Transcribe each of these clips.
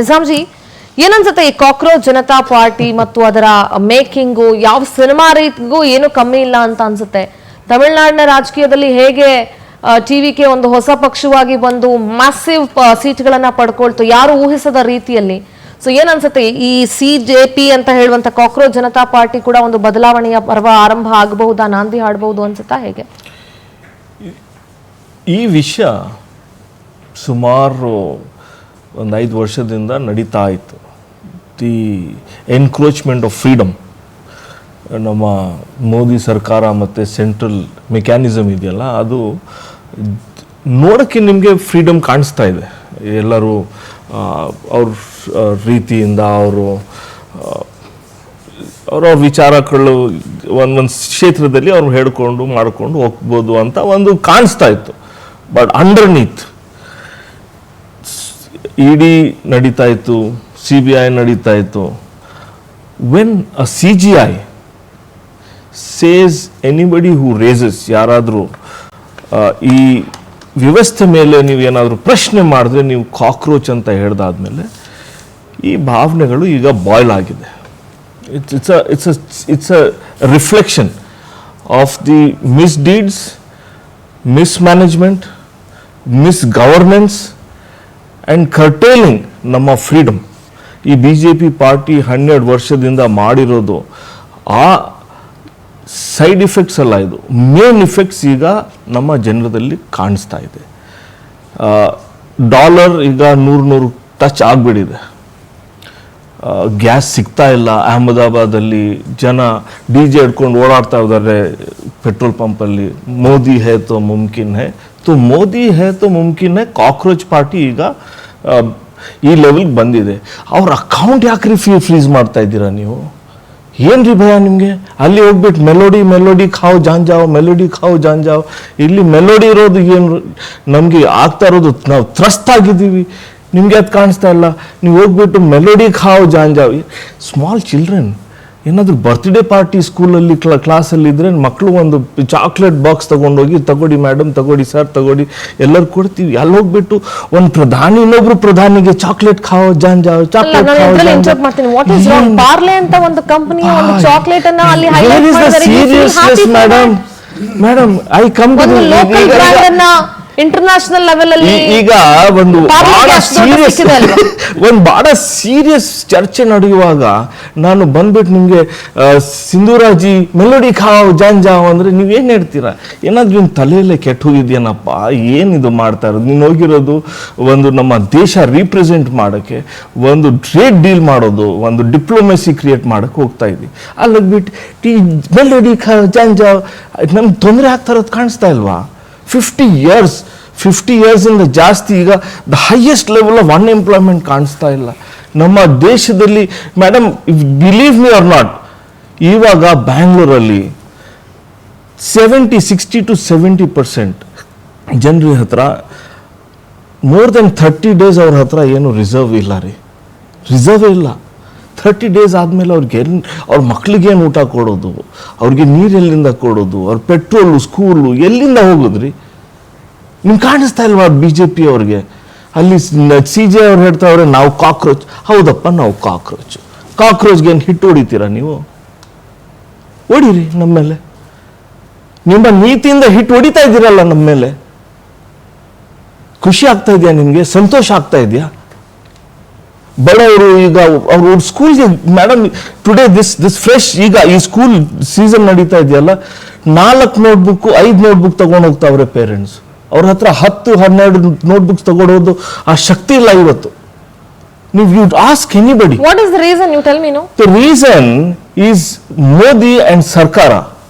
ನಿಜಾಮ್ಜಿ ಏನನ್ಸುತ್ತೆ ಈ cockroach Janata party ಮತ್ತು ಅದರ ಮೇಕಿಂಗು ಯಾವ ಸಿನಿಮಾ ರೀತಿಗೂ ಏನು ಕಮ್ಮಿ ಇಲ್ಲ ಅಂತ ಅನ್ಸುತ್ತೆ. ತಮಿಳುನಾಡಿನ ರಾಜಕೀಯದಲ್ಲಿ ಹೇಗೆ ಟಿವಿಕೆ ಒಂದು ಹೊಸ ಪಕ್ಷವಾಗಿ ಬಂದು ಮ್ಯಾಸಿವ್ ಸೀಟ್ಗಳನ್ನ ಪಡ್ಕೊಳ್ತು ಯಾರು ಊಹಿಸದ ರೀತಿಯಲ್ಲಿ. ಸೊ ಏನನ್ಸುತ್ತೆ ಈ ಸಿಜೆಪಿ ಅಂತ ಹೇಳುವಂತ ಕಾಕ್ರೋಚ್ ಜನತಾ ಪಾರ್ಟಿ ಕೂಡ ಒಂದು ಬದಲಾವಣೆಯ ಪರ್ವ ಆರಂಭ ಆಗಬಹುದಾ, ನಾಂದಿ ಹಾಡಬಹುದು ಅನ್ಸುತ್ತಾ ಹೇಗೆ? ಈ ವಿಷಯ ಸುಮಾರು ಒಂದು 5 ವರ್ಷದಿಂದ ನಡೀತಾ ಇತ್ತು. ದಿ ಎನ್ಕ್ರೋಚ್ಮೆಂಟ್ ಆಫ್ ಫ್ರೀಡಮ್, ನಮ್ಮ ಮೋದಿ ಸರ್ಕಾರ ಮತ್ತು ಸೆಂಟ್ರಲ್ ಮೆಕ್ಯಾನಿಸಮ್ ಇದೆಯಲ್ಲ, ಅದು ನೋಡೋಕ್ಕೆ ನಿಮಗೆ ಫ್ರೀಡಮ್ ಕಾಣಿಸ್ತಾ ಇದೆ. ಎಲ್ಲರೂ ಅವ್ರ ರೀತಿಯಿಂದ ಅವರ ವಿಚಾರಗಳು ಒಂದೊಂದು ಕ್ಷೇತ್ರದಲ್ಲಿ ಅವ್ರು ಹೇಳ್ಕೊಂಡು ಮಾಡಿಕೊಂಡು ಹೋಗ್ಬೋದು ಅಂತ ಒಂದು ಕಾಣಿಸ್ತಾ ಇತ್ತು. ಬಟ್ ಅಂಡರ್ನೀತ್ ಇಡಿ ನಡೀತಾ ಇತ್ತು, CBI ನಡೀತಾ ಇತ್ತು. When a CGI says anybody who races, ಯಾರಾದರೂ ಈ ವ್ಯವಸ್ಥೆ ಮೇಲೆ ನೀವು ಏನಾದರೂ ಪ್ರಶ್ನೆ ಮಾಡಿದ್ರೆ ನೀವು ಕಾಕ್ರೋಚ್ ಅಂತ ಹೇಳ್ದಾದ್ಮೇಲೆ ಈ ಭಾವನೆಗಳು ಈಗ ಬಾಯ್ಲ್ ಆಗಿದೆ. It's a reflection of the misdeeds, mismanagement, misgovernance and curtailing ನಮ್ಮ ಫ್ರೀಡಮ್. ಈ BJP ಪಾರ್ಟಿ 12 ವರ್ಷದಿಂದ ಮಾಡಿರೋದು ಆ ಸೈಡ್ ಇಫೆಕ್ಟ್ಸ್ ಅಲ್ಲ, ಇದು ಮೇನ್ ಇಫೆಕ್ಟ್ಸ್ ಈಗ ನಮ್ಮ ಜನರದಲ್ಲಿ ಕಾಣಿಸ್ತಾ ಇದೆ. ಡಾಲರ್ ಈಗ 100 ಟಚ್ ಆಗಿಬಿಟ್ಟಿದೆ. ಗ್ಯಾಸ್ ಸಿಗ್ತಾ ಇಲ್ಲ. ಅಹಮದಾಬಾದಲ್ಲಿ ಜನ DJ ಹಿಡ್ಕೊಂಡು ಓಡಾಡ್ತಾ ಇದ್ದಾರೆ ಪೆಟ್ರೋಲ್ ಪಂಪಲ್ಲಿ. ಮೋದಿ ಹೇ ತೋ ಮುಮ್ಕಿನ್ ಹೇ, ತೋ ಮೋದಿ ಹೇ ತೋ ಮುಮ್ಕಿನ್ ಹೇ ಕಾಕ್ರೋಚ್ ಪಾರ್ಟಿ ಈಗ ಈ ಲೆವೆಲ್ಗೆ ಬಂದಿದೆ. ಅವ್ರ ಅಕೌಂಟ್ ಯಾಕ್ರಿ ಫ್ರೀಸ್ ಮಾಡ್ತಾ ಇದ್ದೀರಾ ನೀವು? ಏನ್ರಿ ಭಯ ನಿಮಗೆ? ಅಲ್ಲಿ ಹೋಗ್ಬಿಟ್ಟು ಮೆಲೋಡಿ ಖಾವ್ ಜಾನ್ ಜಾವ್. ಇಲ್ಲಿ ಮೆಲೋಡಿ ಇರೋದು ಏನು ನಮಗೆ ಆಗ್ತಾ ಇರೋದು, ನಾವು ತ್ರಸ್ತಾಗಿದ್ದೀವಿ. ನಿಮಗೆ ಅದು ಕಾಣಿಸ್ತಾ ಇಲ್ಲ. ನೀವು ಹೋಗ್ಬಿಟ್ಟು ಮೆಲೋಡಿ ಖಾವ್ ಜಾನ್ ಜಾವ್. ಸ್ಮಾಲ್ ಚಿಲ್ಡ್ರನ್ ಏನಾದರೂ ಬರ್ತ್ಡೇ ಪಾರ್ಟಿ ಸ್ಕೂಲಲ್ಲಿ ಕ್ಲಾಸಲ್ಲಿ ಇದ್ರೆ ಮಕ್ಕಳು ಒಂದು ಚಾಕ್ಲೇಟ್ ಬಾಕ್ಸ್ ತಗೊಂಡೋಗಿ, ತಗೊಡಿ ಮೇಡಮ್, ತಗೊಡಿ ಸರ್, ತಗೊಡಿ ಎಲ್ಲರೂ ಕೊಡ್ತೀವಿ. ಅಲ್ಲಿ ಹೋಗ್ಬಿಟ್ಟು ಒಂದು ಪ್ರಧಾನಿ ಇನ್ನೊಬ್ರು ಪ್ರಧಾನಿಗೆ ಚಾಕ್ಲೇಟ್ ಖಾವ್ ಜಾನ್ ಜಾವ್, chocolate madam I come international level ಅಲ್ಲಿ ಈಗ ಒಂದು ಬಹಳ ಸೀರಿಯಸ್ ಚರ್ಚೆ ನಡೆಯುವಾಗ ನಾನು ಬಂದ್ಬಿಟ್ಟು ನಿಮ್ಗೆ ಸಿಂಧೂರಾಜಿ ಮೆಲೋಡಿ ಖಾವ್ ಜಾನ್ ಜಾವ್ ಅಂದ್ರೆ ನೀವೇನ್ ಹೇಳ್ತೀರಾ? ಏನಾದ್ರೂ ನಿಮ್ ತಲೆಯಲ್ಲೇ ಕೆಟ್ಟ ಹೋಗಿದ್ಯೇನಪ್ಪ? ಏನಿದು ಮಾಡ್ತಾ ಇರೋದು? ನೀನು ಹೋಗಿರೋದು ಒಂದು ನಮ್ಮ ದೇಶ ರೀಪ್ರೆಸೆಂಟ್ ಮಾಡೋಕ್ಕೆ, ಒಂದು ಟ್ರೇಡ್ ಡೀಲ್ ಮಾಡೋದು, ಒಂದು ಡಿಪ್ಲೊಮೆಸಿ ಕ್ರಿಯೇಟ್ ಮಾಡಕ್ಕೆ ಹೋಗ್ತಾ ಇದ್ವಿ. ಅಲ್ಲಿ ಹೋಗ್ಬಿಟ್ಟು ಮೆಲೋಡಿ ಖಾವ್ ಜಾನ್ ಜಾವ್ ನಮ್ಗೆ ತೊಂದರೆ ಆಗ್ತಾ ಇರೋದು ಕಾಣಿಸ್ತಾ ಇಲ್ವಾ? 50 ಇಯರ್ಸಿಂದ ಜಾಸ್ತಿ ಈಗ the highest level of unemployment ಕಾಣಿಸ್ತಾ ಇಲ್ಲ ನಮ್ಮ ದೇಶದಲ್ಲಿ. Madam, believe me or not, ಇವಾಗ ಬ್ಯಾಂಗ್ಳೂರಲ್ಲಿ 60 to 70% ಜನರ ಹತ್ರ ಮೋರ್ ದೆನ್ 30 ಡೇಸ್ ಅವ್ರ ಹತ್ರ ಏನು ರಿಸರ್ವ್ ಇಲ್ಲ ರೀ. ರಿಸರ್ವೇ ಇಲ್ಲ. 30 ಡೇಸ್ ಆದಮೇಲೆ ಅವ್ರ ಮಕ್ಳಿಗೇನು ಊಟ ಕೊಡೋದು, ಅವ್ರಿಗೆ ನೀರು ಎಲ್ಲಿಂದ ಕೊಡೋದು, ಅವ್ರ ಪೆಟ್ರೋಲು, ಸ್ಕೂಲು ಎಲ್ಲಿಂದ ಹೋಗೋದ್ರಿ? ನಿಮ್ಗೆ ಕಾಣಿಸ್ತಾ ಇಲ್ವಾ BJP ಅವ್ರಿಗೆ? ಅಲ್ಲಿ CJ ಅವ್ರು ಹೇಳ್ತಾವ್ರೆ ನಾವು ಕಾಕ್ರೋಚ್. ಹೌದಪ್ಪ, ನಾವು ಕಾಕ್ರೋಚ್ಗೆ ಏನು ಹಿಟ್ಟು ಹೊಡಿತೀರಾ ನೀವು? ಹೊಡೀರಿ ನಮ್ಮ ಮೇಲೆ. ನಿಮ್ಮ ನೀತಿಯಿಂದ ಹಿಟ್ಟು ಹೊಡಿತಾ ಇದ್ದೀರಲ್ಲ ನಮ್ಮ ಮೇಲೆ. ಖುಷಿ ಆಗ್ತಾ ಇದೆಯಾ ನಿಮಗೆ? ಸಂತೋಷ ಆಗ್ತಾ ಇದೆಯಾ? ಬಡವರು ಈಗ ಅವರು ಸ್ಕೂಲ್ಗೆ, ಮೇಡಮ್ ಟುಡೇ ದಿಸ್ ಫ್ರೆಶ್, ಈಗ ಈ ಸ್ಕೂಲ್ ಸೀಸನ್ ನಡೀತಾ ಇದೆಯಲ್ಲ, 4 ನೋಟ್ಬುಕ್ 5 ನೋಟ್ಬುಕ್ ತಗೊಂಡು ಹೋಗ್ತಾವ್ರೆ ಪೇರೆಂಟ್ಸ್. ಅವ್ರ ಹತ್ರ 10-12 ನೋಟ್ಬುಕ್ಸ್ ತಗೊಳೋದು ಆ ಶಕ್ತಿ ಇಲ್ಲ ಇವತ್ತು. You ask anybody. What is the reason? You tell me. No, the reason is Modi and ಸರ್ಕಾರ.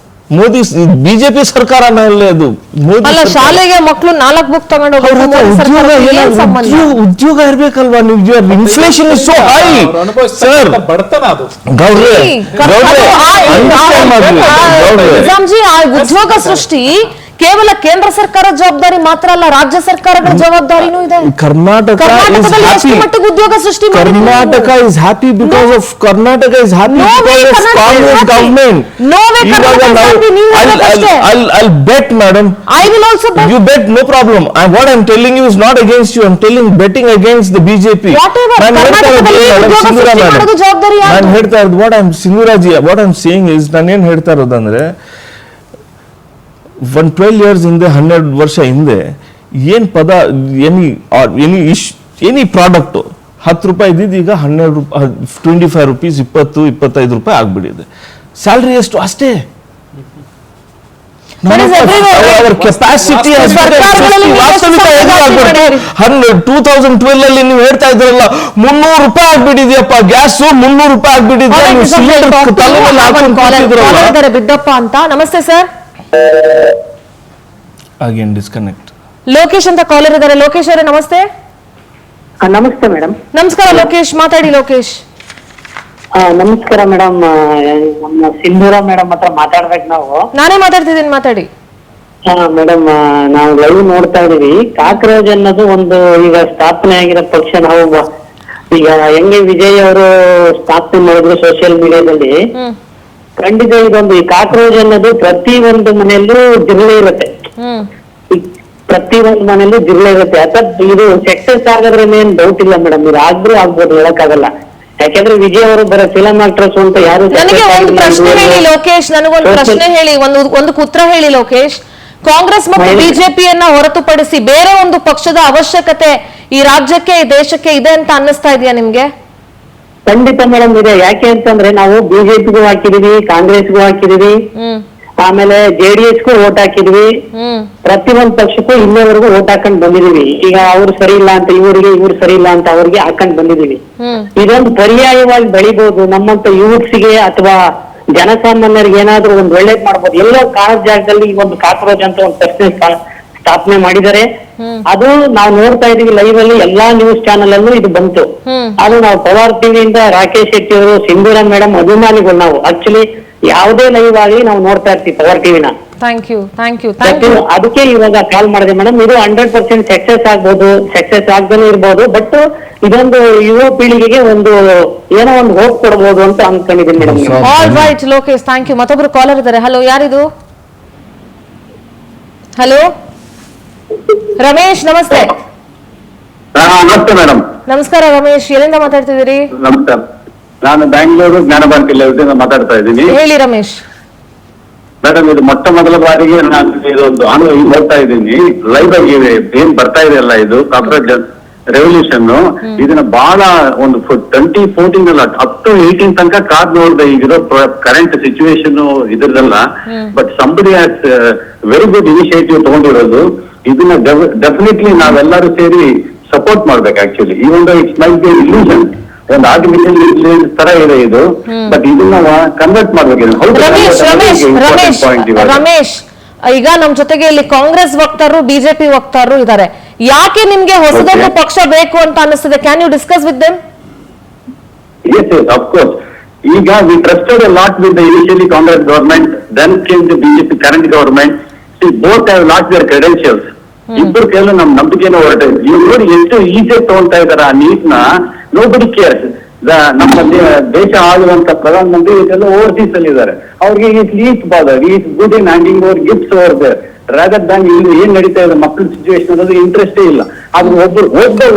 ಮೋದಿ BJP ಸರ್ಕಾರನಲ್ಲೇ ಅದು. ಮೋದಿ ಶಾಲೆಗೆ ಮಕ್ಕಳು 4 ಬುಕ್ ತಗೊಂಡು ಉದ್ಯೋಗ ಇರ್ಬೇಕಲ್ವಾ? ನೀವು inflation is so high sir. ಉದ್ಯೋಗ ಸೃಷ್ಟಿ ಕೇವಲ ಕೇಂದ್ರ ಸರ್ಕಾರದ ಜವಾಬ್ದಾರಿ ಮಾತ್ರ ಅಲ್ಲ, ರಾಜ್ಯ ಸರ್ಕಾರಗಳ ಜವಾಬ್ದಾರಿನೂ ಇದೆ. ಕರ್ನಾಟಕದಲ್ಲಿ ಎಷ್ಟು ಮಟ್ಟಿಗೆ ಉದ್ಯೋಗ ಸೃಷ್ಟಿ ಮಾಡಿದ್ರು? Karnataka is happy because of Karnataka is happy No way because of Karnataka is Congress happy. government. No way Karnataka is happy. ನೀವು ಹೇಳೋದಷ್ಟೇ. I'll bet, madam. I will also bet. You bet, no problem. What I'm telling you is not against you. I'm betting against the BJP. Whatever. ಕರ್ನಾಟಕದಲ್ಲಿ ಉದ್ಯೋಗ ಸೃಷ್ಟಿ ಮಾಡೋದು ಜವಾಬ್ದಾರಿ ಯಾರು? ನಾನು ಹೇಳ್ತಾ ಇರೋದು what I'm saying is, ನಾನು ಏನ್ ಹೇಳ್ತಾ ಇರೋದಂದ್ರೆ, 12 years ಹಿಂದೆ, 12 ವರ್ಷ ಹಿಂದೆ ಏನ್ ಪದ ಎನಿ ಪ್ರಾಡಕ್ಟ್ 10 ರೂಪಾಯಿ ಇದ್ದಿದ್ದು ಈಗ 12 ರೂಪಾಯಿ, 25 rupees, 20-25 ರೂಪಾಯಿ ಆಗ್ಬಿಟ್ಟಿದೆ. ಸ್ಯಾಲರಿ ಎಷ್ಟು ಅಷ್ಟೇ. Our capacity has ವಾಸ್ತವಿಕ 2012 ಅಲ್ಲಿ ನೀವು ಹೇಳ್ತಾ ಇದ್ರಲ್ಲ 300 ರೂಪಾಯಿ ಆಗ್ಬಿಟ್ಟಿದ್ಯಪ್ಪ, ಗ್ಯಾಸ್ 300 ರೂಪಾಯಿ ಆಗ್ಬಿಟ್ಟಿದೆ. ಬಿದ್ದಪ್ಪ ಅಂತ. ನಮಸ್ತೆ ಸರ್. Again disconnect. ಲೋಕೇಶ್ ಅಂತ ಕಾಲರ್ ಇದ್ದಾರೆ. ಲೋಕೇಶ್ ಅವರೇ ನಮಸ್ತೆ. ನಮಸ್ತೆ ಮೇಡಮ್. ನಮಸ್ಕಾರ ಲೋಕೇಶ್, ಮಾತಾಡಿ ಲೋಕೇಶ್. ನಮಸ್ಕಾರ ಮೇಡಮ್. ನಮ್ಮ ಸಿಂಧೂರ ಮೇಡಮ್ ಹತ್ರ ಮಾತಾಡ್ಬೇಕು ನಾವು. ನಾನೇ ಮಾತಾಡ್ತಿದ್ದೀನಿ, ಮಾತಾಡಿ. ಮೇಡಮ್, ನಾವು ಲೈವ್ ನೋಡ್ತಾ ಇದೀವಿ. ಕಾಕ್ರೋಜ್ ಅನ್ನೋದು ಒಂದು ಈಗ ಸ್ಥಾಪನೆ ಆಗಿರೋ ಪಕ್ಷ. ನಾವು ಈಗ ಹೆಂಗೆ ವಿಜಯ್ ಅವರು ಸ್ಥಾಪನೆ ಮಾಡಿದ್ರು ಸೋಷಿಯಲ್ ಮೀಡಿಯಾದಲ್ಲಿ, ಖಂಡಿತ ಇದೊಂದು ಈ ಕಾಕ್ರೋಜ್ ಅನ್ನೋದು ಪ್ರತಿ ಒಂದು ಮನೆಯಲ್ಲೂ ಜಿರಳೆ ಇರುತ್ತೆ. ಪ್ರತಿ ಒಂದು ಮನೆಯಲ್ಲೂ ಜಿರಳೆ ಇರುತ್ತೆ. ಇದು ಸಕ್ಸಸ್ ಆಗೋದ್ರಲ್ಲಿ ಏನ್ ಡೌಟ್ ಇಲ್ಲ ಮೇಡಮ್. ಇದು ಆಗ್ಬೋದು, ಹೇಳಕ್ಕಾಗಲ್ಲ. ಯಾಕೆಂದ್ರೆ ವಿಜಯ್ ಅವರು ಬರೋ ಫಿಲಂ ಆಕ್ಟ್ರೆಸ್ ಅಂತ ಯಾರು. ನನಗೆ ಒಂದು ಪ್ರಶ್ನೆ ಹೇಳಿ ಲೋಕೇಶ್, ನನಗೊಂದು ಪ್ರಶ್ನೆ ಹೇಳಿ, ಒಂದು ಉತ್ತರ ಹೇಳಿ ಲೋಕೇಶ್. ಕಾಂಗ್ರೆಸ್ ಮತ್ತು ಬಿಜೆಪಿಯನ್ನ ಹೊರತುಪಡಿಸಿ ಬೇರೆ ಒಂದು ಪಕ್ಷದ ಅವಶ್ಯಕತೆ ಈ ರಾಜ್ಯಕ್ಕೆ, ಈ ದೇಶಕ್ಕೆ ಇದೆ ಅಂತ ಅನ್ನಿಸ್ತಾ ಇದೆಯಾ ನಿಮ್ಗೆ? ಖಂಡಿತ ಮೇಡಮ್ ಇದೆ. ಯಾಕೆ ಅಂತಂದ್ರೆ ನಾವು ಬಿಜೆಪಿಗೂ ಹಾಕಿದೀವಿ, ಕಾಂಗ್ರೆಸ್ಗೂ ಹಾಕಿದೀವಿ, ಆಮೇಲೆ JDS-ಗೂ ವೋಟ್ ಹಾಕಿದ್ವಿ. ಪ್ರತಿಯೊಂದು ಪಕ್ಷಕ್ಕೂ ಇನ್ನೊವರೆಗೂ ವೋಟ್ ಹಾಕೊಂಡ್ ಬಂದಿದೀವಿ. ಈಗ ಅವ್ರು ಸರಿ ಇಲ್ಲ ಅಂತ ಇವರಿಗೆ, ಇವ್ರು ಸರಿ ಇಲ್ಲ ಅಂತ ಅವ್ರಿಗೆ ಹಾಕೊಂಡ್ ಬಂದಿದೀವಿ. ಇದೊಂದು ಪರ್ಯಾಯವಾಗಿ ಬೆಳಿಬಹುದು. ನಮ್ಮಂತ ಯೂತ್ಸ್ಗೆ ಅಥವಾ ಜನಸಾಮಾನ್ಯರಿಗೆ ಏನಾದ್ರೂ ಒಂದು ಒಳ್ಳೇದ್ ಮಾಡ್ಬೋದು. ಎಲ್ಲೋ ಕಾಣದ ಜಾಗದಲ್ಲಿ ಈ ಒಂದು ಕಾಕ್ರೋಚ್ ಅಂತ ಒಂದು ಪ್ರಶ್ನೆ ಸ್ಥಾಪನೆ ಮಾಡಿದ್ದಾರೆ. ಅದು ನಾವು ನೋಡ್ತಾ ಇದೀವಿ ಲೈವ್ ಅಲ್ಲಿ, ಎಲ್ಲಾ ನ್ಯೂಸ್ ಚಾನೆಲ್ ಅಲ್ಲೂ ಇದು ಬಂತು. ಅದು ನಾವು ಪವರ್ ಟಿವಿಯಿಂದ ರಾಕೇಶ್ ಶೆಟ್ಟಿ ಅವರು, ಸಿಂಧೂರ ಮೇಡಮ್ ಅಭಿಮಾನಿಗಳು. ನಾವು ಆಕ್ಚುಲಿ ಯಾವುದೇ ಲೈವ್ ಆಗಿ ನಾವು ನೋಡ್ತಾ ಇರ್ತೀವಿ ಪವರ್ ಟಿವಿನ. Thank you. ಅದಕ್ಕೆ ಇವಾಗ ಕಾಲ್ ಮಾಡಿದೆ ಮೇಡಮ್. ಇದು 100% ಸಕ್ಸಸ್ ಆಗ್ಬೋದು, ಸಕ್ಸಸ್ ಆಗದೇ ಇರ್ಬೋದು. ಬಟ್ ಇದೊಂದು ಯುವ ಪೀಳಿಗೆಗೆ ಒಂದು ಏನೋ ಒಂದು ಹೋಪ್ ಕೊಡಬಹುದು ಅಂತ ಅನ್ಕೊಂಡಿದ್ದೀನಿ madam. All right Lokesh, thank you. ಮತ್ತೊಬ್ರು ಕಾಲರ್ ಇದ್ದಾರೆ. ಹಲೋ, ಯಾರಿದು? ಹಲೋ ರಮೇಶ್, ನಮಸ್ತೆ. ನಮಸ್ತೆ ಮೇಡಮ್. ನಮಸ್ಕಾರ ರಮೇಶ್, ಎಲ್ಲಿಂದ ಮಾತಾಡ್ತಿದ್ದೀರಿ? ನಮಸ್ಕಾರ, ನಾನು ಬ್ಯಾಂಗ್ಳೂರು ಜ್ಞಾನಭಾರತಿ ಲೇಔಟಿಂದ ಮಾತಾಡ್ತಾ ಇದ್ದೀನಿ. ಹೇಳಿ ರಮೇಶ್. ಮೇಡಮ್, ಇದು ಮೊಟ್ಟ ಮೊದಲ ಬಾರಿಗೆ ನಾನು ಇದೊಂದು ನೋಡ್ತಾ ಇದ್ದೀನಿ ಲೈವ್ ಆಗಿ. ಏನ್ ಬರ್ತಾ ಇದೆ ಅಲ್ಲ, ಇದು ಕಾಕ್ರೋಚ್ ರೆವಲ್ಯೂಷನ್. ಇದನ್ನ ಬಹಳ ಒಂದು 2014 ಅಲ್ಲ, ಅಪ್ ಟು 18 ತನಕ ಕಾದ್ ನೋಡಿದೆ ಈಗಿರೋ ಕರೆಂಟ್ ಸಿಚುವೇಶನ್ ಇದ್ರದಲ್ಲ. But somebody has very good initiative ತಗೊಂಡಿರೋದು. ಇದನ್ನ ಡೆಫಿನೆಟ್ಲಿ ನಾವೆಲ್ಲರೂ ಸೇರಿ ಸಪೋರ್ಟ್ ಮಾಡ್ಬೇಕು. ಆಕ್ಚುಲಿ ಈ ಒಂದು ಇಟ್ಸ್ ಮೈಟ್ ಬಿ ಇಲ್ಯೂಷನ್, ಒಂದು ಆರ್ಟಿಫಿಷಿಯಲ್ ತರ ಇದೆ ಇದು. ಬಟ್ ಇದನ್ನ ಕನ್ವರ್ಟ್ ಮಾಡ್ಬೇಕು. ರಮೇಶ್, ಈಗ ನಮ್ ಜೊತೆಗೆ ಇಲ್ಲಿ ಕಾಂಗ್ರೆಸ್ ವಕ್ತಾರರು, ಬಿಜೆಪಿ ವಕ್ತಾರರು ಇದ್ದಾರೆ. ಯಾಕೆ ನಿಮ್ಗೆ ಹೊಸದೊಂದು ಪಕ್ಷ ಬೇಕು ಅಂತ ಅನಿಸ್ತದೆ? Can you discuss with them? Yes, of course. ಈಗ we trusted a lot with the initially Congress government, then came the BJP current government. See, both have lost their credentials. ಇಬ್ಬರು ಕೇಳಲು ನಮ್ ನಂಬಿಕೆನ ಹೊರಟೆ. ಇವ್ರು ನೋಡಿ ಎಷ್ಟು ಈಸಿಯಾಗಿ ತಗೊಂತಾ ಇದಾರೆ ಆ ನೀಟ್ನ. Nobody CARES. ನಮ್ಮ ದೇಶ ಆಳುವಂತ ಪ್ರಧಾನ ಮಂತ್ರಿ ಇದೆಲ್ಲ ಓವರ್ಸೀಸ್ ಅಲ್ಲಿ ಇದ್ದಾರೆ. ಅವ್ರಿಗೆ is least bother, is good in handing over gifts over there rather than ಇಲ್ಲಿ ಏನ್ ನಡೀತಾ ಇದೆ ಮಕ್ಕಳ ಸಿಚುವೇಶನ್ ಅನ್ನೋದು ಇಂಟ್ರೆಸ್ಟೇ ಇಲ್ಲ. ಆದ್ರೆ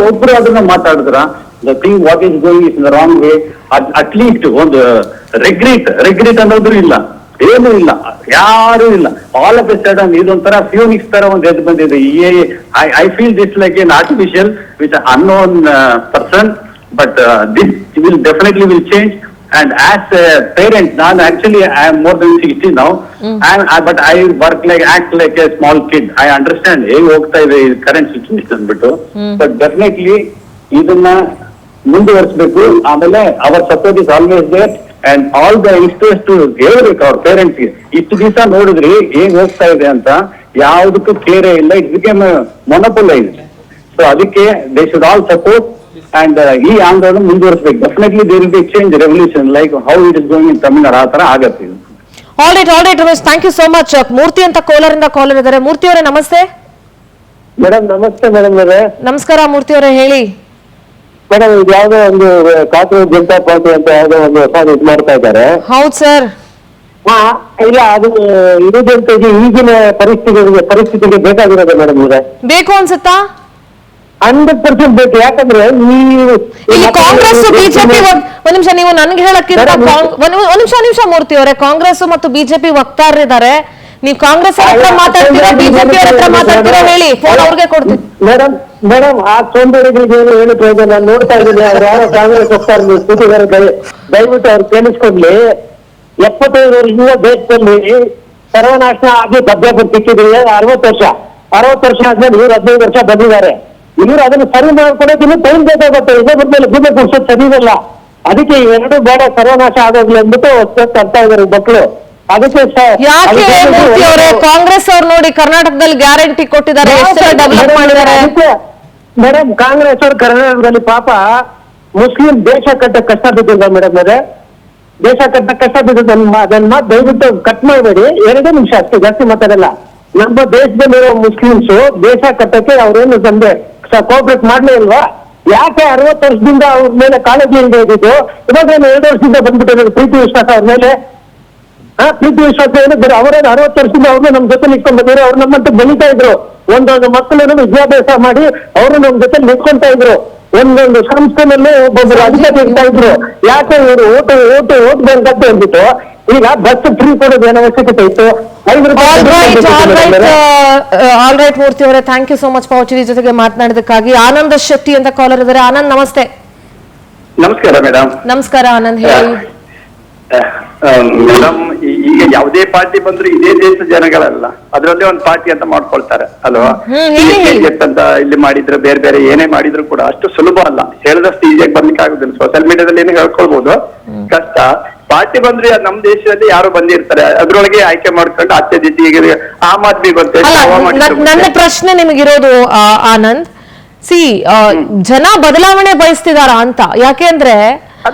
ಒಬ್ರು ಅದನ್ನ ಮಾತಾಡಿದ್ರ the thing what is going is in the wrong way. At least ಒಂದು ರೆಗ್ರಿಟ್ ಅನ್ನೋದು ಇಲ್ಲ, ಏನೂ ಇಲ್ಲ, ಯಾರು ಇಲ್ಲ. ಆಲ್ ಆಫ್ ಎ ಸಡನ್ ಇದೊಂಥರ ಫ್ಯೂನಿಕ್ಸ್ ತರ ಒಂದು ಎದ್ದು ಬಂದಿದೆ. I feel this like an artificial with unknown person. But this will definitely change. And as a parent, I am more than 60 now. But I act like a small kid. I understand the current situation. But definitely, ಇದನ್ನ ಮುಂದುವರಿಸಬೇಕು. ಆಮೇಲೆ our support is always there. And all the youngsters to ಹೇಳ್ಬೇಕು ಅವ್ರ ಪೇರೆಂಟ್ಸ್ಗೆ. ಇಷ್ಟು ದಿವಸ ನೋಡಿದ್ರಿ ಏನ್ ಹೋಗ್ತಾ ಇದೆ ಅಂತ, ಯಾವುದಕ್ಕೂ ಕೇರೆ ಇಲ್ಲ. It became monopolised. ಸೊ ಅದಕ್ಕೆ they should all support. And ಈ ಆಂದೋಲನ ಮುಂದುವರಿಸಬೇಕು. Definitely there will be change revolution like how it is going in Tamil Nadu. ಆ ತರ ಆಗತ್ತೆ. All right Ramesh, thank you so much. Murthy ಅಂತ ಕೋಲಾರಿಂದ ಕಾಲರ್ ಇದ್ದಾರೆ. ಮೂರ್ತಿ ಅವರೇ ನಮಸ್ತೆ. ಮೇಡಮ್ ನಮಸ್ತೆ ಮೇಡಮ್ ಅವರೇ. ನಮಸ್ಕಾರ ಮೂರ್ತಿ ಅವರೇ, ಹೇಳಿ. ಮೇಡಮ್ ಇದು ಯಾವ್ದೋ ಒಂದು ಕಾಂಗ್ರೆಸ್ ಜನತಾ ಪಾರ್ಟಿ ಅಂತ ಯಾವ್ದೋ ಒಂದು ಹೊಸ ಇದು ಮಾಡ್ತಾ ಇದ್ದಾರೆ. ಹೌದು ಸರ್. ಇಲ್ಲ ಅದು ಇರುದಂತ ಈಗಿನ ಪರಿಸ್ಥಿತಿಗೆ ಬೇಕಾಗಿರೋದು ಮೇಡಮ್ ಇದೆ. ಬೇಕು ಅನ್ಸುತ್ತಾ? 100% ಬೇಕು. ಯಾಕಂದ್ರೆ ಈ ಕಾಂಗ್ರೆಸ್ ಬಿಜೆಪಿ ಒಂದ್ ನಿಮಿಷ, ನೀವು ನನ್ಗೆ ಹೇಳಕ್ಕಿಂತ ಒಂದ್ ನಿಮಿಷ ಮೂರ್ತಿ ಅವರೇ, ಕಾಂಗ್ರೆಸ್ ಮತ್ತು ಬಿಜೆಪಿ ವಕ್ತಾರರಿದ್ದಾರೆ. ನೀವು ಕಾಂಗ್ರೆಸ್ ಹತ್ರ ಮಾತಾಡ್ತೀರಾ, ಬಿಜೆಪಿ ಅವ್ರ ಹತ್ರ ಮಾತಾಡ್ತೀರಾ? ಹೇಳಿ, ಫೋನ್ ಅವ್ರಿಗೆ ಕೊಡ್ತೀನಿ. ಮೇಡಮ್ ಆ ಸೋಂಬೇರಿಗಳಿಗೆ ಏನು ಹೇಳಿ ಪ್ರಯೋಜನ? ನಾನು ನೋಡ್ತಾ ಇದ್ದೀನಿ, ಅವ್ರು ಯಾರೋ ಕಾಂಗ್ರೆಸ್ ವಕ್ತಾರ ಕೂತಿದ್ದಾರೆ. ದಯವಿಟ್ಟು ಅವ್ರು ಕೇಳಿಸ್ಕೊಡ್ಲಿ. 75 ಯುವ ದೇಶದಲ್ಲಿ ಸರ್ವನಾಶ ಆಗಿ ಬದ್ಧಪಟ್ಟು ಸಿಕ್ಕಿದ್ರೆ 60 ವರ್ಷ ಆದ್ಮೇಲೆ ಇವ್ರು 15 ವರ್ಷ ಬಂದಿದ್ದಾರೆ. ಇವ್ರು ಅದನ್ನು ಸರಿ ಮಾಡ್ಕೊಡೋದಿನ್ನು ಟೈಮ್ ಬೇಕಾಗುತ್ತೆ. ಇದೇ ಬಂದ್ಮೇಲೆ ಗುಡ್ಡ ಕೊಡ್ಸೋದು ಸರಿ ಇರಲ್ಲ. ಅದಕ್ಕೆ ಇವೆರಡು ಬೇಡ, ಸರ್ವನಾಶ ಆಗೋಗ್ಲಿ ಅಂದ್ಬಿಟ್ಟು ತರ್ತಾ ಇದ್ದಾರೆ ಮಕ್ಕಳು. ಅದಕ್ಕೆ ಯಾಕೆ ಮೂರ್ತಿ ಅವರೇ, ಕಾಂಗ್ರೆಸ್ ಅವ್ರು ನೋಡಿ ಕರ್ನಾಟಕದಲ್ಲಿ ಗ್ಯಾರಂಟಿ ಕೊಟ್ಟಿದ್ದಾರೆ, ಡೆವಲಪ್ ಮಾಡಿದ್ದಾರೆ. ಮೇಡಮ್ ಕಾಂಗ್ರೆಸ್ ಅವ್ರು ಕರ್ನಾಟಕದಲ್ಲಿ ಪಾಪ ಮುಸ್ಲಿಂ ದೇಶ ಕಟ್ಟ ಕಷ್ಟ ಬಿದ್ದಿಲ್ಲ ಮೇಡಮ್ ಅದೇ ದೇಶ ಕಟ್ಟ ಕಷ್ಟ ಬಿದ್ದಿದ್ದು. ಅದನ್ನ ದಯವಿಟ್ಟು ಕಟ್ ಮಾಡಬೇಡಿ. 2 ನಿಮಿಷ ಅಷ್ಟೇ, ಜಾಸ್ತಿ ಮಾತಾಡಲ್ಲ. ನಮ್ಮ ದೇಶದಲ್ಲಿರೋ ಮುಸ್ಲಿಮ್ಸ್ ದೇಶ ಕಟ್ಟಕ್ಕೆ ಅವ್ರೇನು ತಂದೆ ಕೋಆಪರೇಟ್ ಮಾಡ್ಲೇ ಇಲ್ವಾ? ಯಾಕೆ 60 ವರ್ಷದಿಂದ ಅವ್ರ ಮೇಲೆ ಕಾಳಜಿ ಇಲ್ಲದೆ ಇದ್ದಿದ್ದು ಇವಾಗ 2 ವರ್ಷದಿಂದ ಬಂದ್ಬಿಟ್ಟಿರೋದು ಪ್ರೀತಿ ವಿಶ್ವಾಸ ಅವ್ರ ಮೇಲೆ. ಪ್ರೀತಿ ವಿಶ್ವಾಸ ಏನು ಬೇರೆ? ಅವರೇನು 60 ವರ್ಷದಿಂದ ಅವ್ರನ್ನ ನಮ್ ಜೊತೆ ನಿಂತ್ಕೊಂಡ್ ಬಂದಿದ್ರು. ಅವ್ರು ನಮ್ಮಂತ ಬೆಳೀತಾ ಇದ್ರು. ಒಂದೊಂದು ಮಕ್ಕಳನ್ನು ವಿದ್ಯಾಭ್ಯಾಸ ಮಾಡಿ ಅವರು ನಮ್ ಜೊತೆ ನಿಂತ್ಕೊಂತ ಇದ್ರು. ಒಂದೊಂದು ಸಂಸ್ಥೆನಲ್ಲೂ ಒಬ್ಬೊಬ್ಬರು ಅಧಿಕಾರಿ ಇರ್ತಾ ಇದ್ರು. ಯಾಕೆ ಇವರು ಓಟ್ ಬೇಕಂತ ಹೇಳ್ಬಿಟ್ಟು ಈಗ ಬಸ್ ಫ್ರೀ ಕೊಡೋದು ಏನು ಅವಶ್ಯಕತೆ ಇತ್ತು? ಆಲ್ ರೈಟ್ ಮೂರ್ತಿ ಅವರೇ, ಥ್ಯಾಂಕ್ ಯು ಸೋ ಮಚ್ ಪೌಚಿರಿ ಜೊತೆಗೆ ಮಾತನಾಡಿದಕ್ಕಾಗಿ. ಆನಂದ್ ಶೆಟ್ಟಿ ಅಂತ ಕಾಲರ್ ಇದ್ದಾರೆ. ಆನಂದ್ ನಮಸ್ತೆ. ನಮಸ್ಕಾರ ಮೇಡಮ್. ನಮಸ್ಕಾರ ಆನಂದ್, ಹೇಳಿ. ಮೇಡಮ್, ಈಗ ಯಾವುದೇ ಪಾರ್ಟಿ ಬಂದ್ರು ಇದೇ ದೇಶದ ಜನಗಳಲ್ಲ, ಅದರಲ್ಲೇ ಒಂದು ಪಾರ್ಟಿ ಅಂತ ಮಾಡ್ಕೊಳ್ತಾರೆ ಅಲ್ವಾ? ಅಂತ ಇಲ್ಲಿ ಮಾಡಿದ್ರು, ಬೇರೆ ಬೇರೆ ಏನೇ ಮಾಡಿದ್ರು ಕೂಡ ಅಷ್ಟು ಸುಲಭ ಅಲ್ಲ. ಹೇಳಿದಷ್ಟು ಈಸಿಯಾಗಿ ಬರ್ಲಿಕ್ಕೆ ಆಗುದಿಲ್ಲ. ಸೋಷಿಯಲ್ ಮೀಡಿಯಾದಲ್ಲಿ ಏನು ಹೇಳ್ಕೊಳ್ಬಹುದು, ಕಷ್ಟ. ಪಾರ್ಟಿ ಬಂದ್ರೆ ನಮ್ ದೇಶದಲ್ಲಿ ಯಾರು ಬಂದಿರ್ತಾರೆ, ಅದ್ರೊಳಗೆ ಆಯ್ಕೆ ಮಾಡ್ಕೊಂಡು ಅತ್ಯಧಿಕ ಆಮ್ ಆದ್ಮಿ ನನ್ನ ಪ್ರಶ್ನೆ ನಿಮಗಿರೋದು ಆನಂದ್, ಜನ ಬದಲಾವಣೆ ಬಯಸ್ತಿದಾರ ಅಂತ. ಯಾಕೆಂದ್ರೆ